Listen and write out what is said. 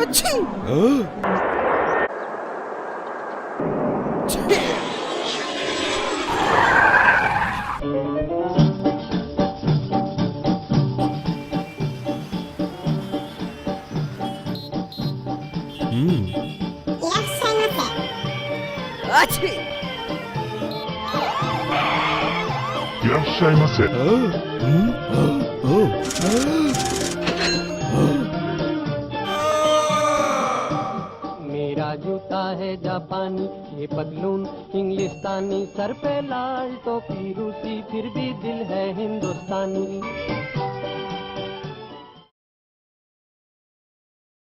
अच्छी अच्छी いらっしゃいませ。मेरा जूता है जापानी, ये पतलून इंग्लिस्तानी, सर पे लाल टोपी रूसी, फिर भी दिल है हिंदुस्तानी।